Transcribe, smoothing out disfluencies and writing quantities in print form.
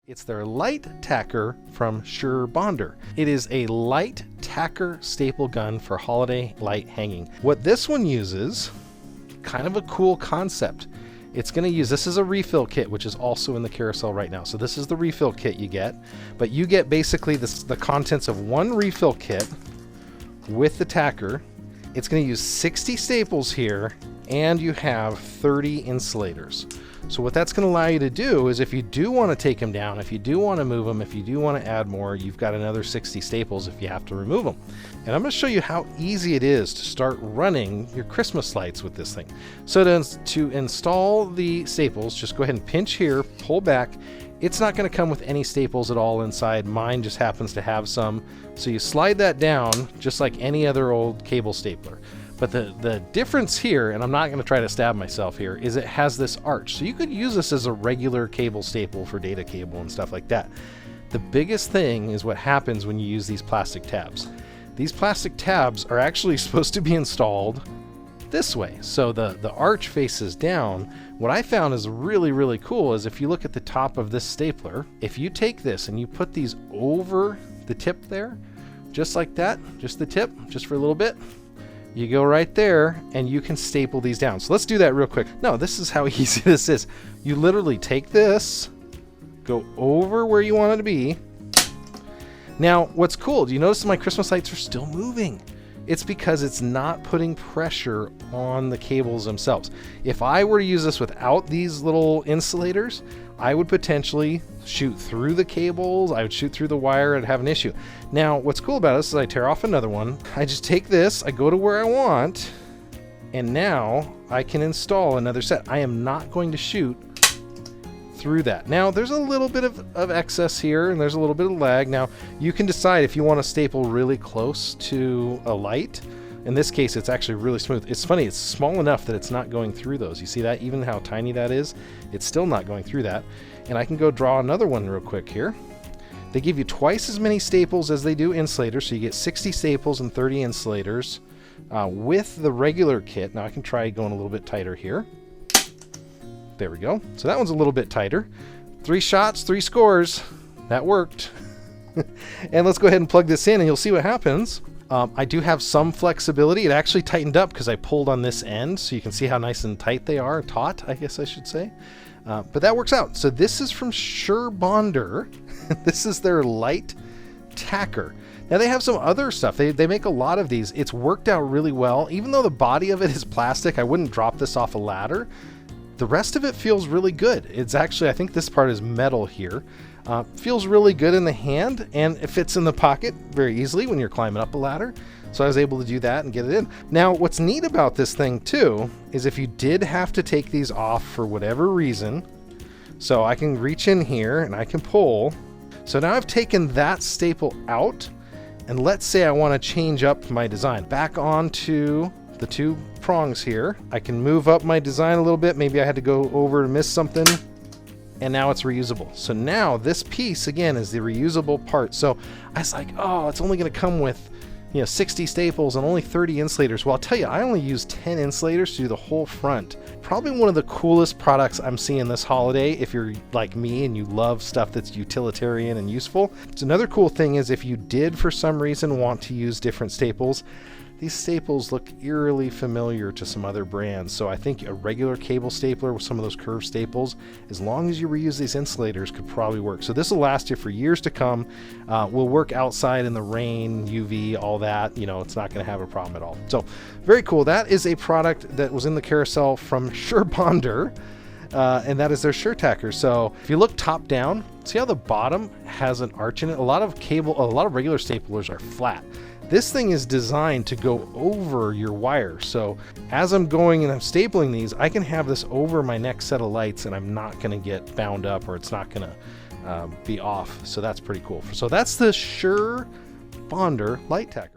It's their light tacker from Surebonder. It is a light tacker staple gun for holiday light hanging. What this one uses, kind of a cool concept. It's going to use, this is a refill kit, which is also in the carousel right now. So this is the refill kit you get, but you get basically the contents of one refill kit with the tacker. It's going to use 60 staples here, and you have 30 insulators. So what that's going to allow you to do is if you do want to take them down, if you do want to move them, if you do want to add more, you've got another 60 staples if you have to remove them. And I'm going to show you how easy it is to start running your Christmas lights with this thing. So to install the staples, just go ahead and pinch here, pull back. It's not going to come with any staples at all inside. Mine just happens to have some. So you slide that down just like any other old cable stapler. But the difference here, and I'm not going to try to stab myself here, is it has this arch. So you could use this as a regular cable staple for data cable and stuff like that. The biggest thing is what happens when you use these plastic tabs. These plastic tabs are actually supposed to be installed this way. So the arch faces down. What I found is really, really cool is if you look at the top of this stapler, if you take this and you put these over the tip there, just like that, just the tip, just for a little bit, you go right there and you can staple these down. So let's do that real quick. No, this is how easy this is. You literally take this, go over where you want it to be. Now, what's cool, do you notice my Christmas lights are still moving? It's because it's not putting pressure on the cables themselves. If I were to use this without these little insulators, I would potentially shoot through the cables, I would shoot through the wire, I'd have an issue. Now, what's cool about this is I tear off another one, I just take this, I go to where I want, and now I can install another set. I am not going to shoot through that. Now, there's a little bit of excess here, and there's a little bit of lag. Now, you can decide if you want to staple really close to a light. In this case, it's actually really smooth. It's funny, it's small enough that it's not going through those. You see that? Even how tiny that is, it's still not going through that. And I can go draw another one real quick here. They give you twice as many staples as they do insulators, so you get 60 staples and 30 insulators with the regular kit. Now I can try going a little bit tighter here. There we go. So that one's a little bit tighter. 3 shots, 3 scores. That worked. And let's go ahead and plug this in and you'll see what happens. I do have some flexibility. It actually tightened up because I pulled on this end, so you can see how nice and tight they are. Taut, I guess I should say. But that works out. So this is from Surebonder. This is their light tacker. Now they have some other stuff. They make a lot of these. It's worked out really well. Even though the body of it is plastic, I wouldn't drop this off a ladder. The rest of it feels really good. It's actually, I think this part is metal here. Feels really good in the hand, and it fits in the pocket very easily when you're climbing up a ladder. So I was able to do that and get it in. Now, what's neat about this thing too, is if you did have to take these off for whatever reason, so I can reach in here and I can pull. So now I've taken that staple out, and let's say I want to change up my design. Back onto the 2 prongs here. I can move up my design a little bit. Maybe I had to go over and miss something, and now it's reusable. So now this piece again is the reusable part. So I was like, oh, it's only going to come with 60 staples and only 30 insulators. Well, I'll tell you, I only used 10 insulators to do the whole front. Probably one of the coolest products I'm seeing this holiday if you're like me and you love stuff that's utilitarian and useful. So another cool thing is if you did for some reason want to use different staples, these staples look eerily familiar to some other brands. So I think a regular cable stapler with some of those curved staples, as long as you reuse these insulators, could probably work. So this will last you for years to come. Will work outside in the rain, UV, all that. It's not going to have a problem at all. So very cool. That is a product that was in the carousel from Surebonder. And that is their SureTacker. So if you look top down, see how the bottom has an arch in it? A lot of regular staplers are flat. This thing is designed to go over your wire. So as I'm going and I'm stapling these, I can have this over my next set of lights and I'm not going to get bound up, or it's not going to be off. So that's pretty cool. So that's the Surebonder Light Tacker.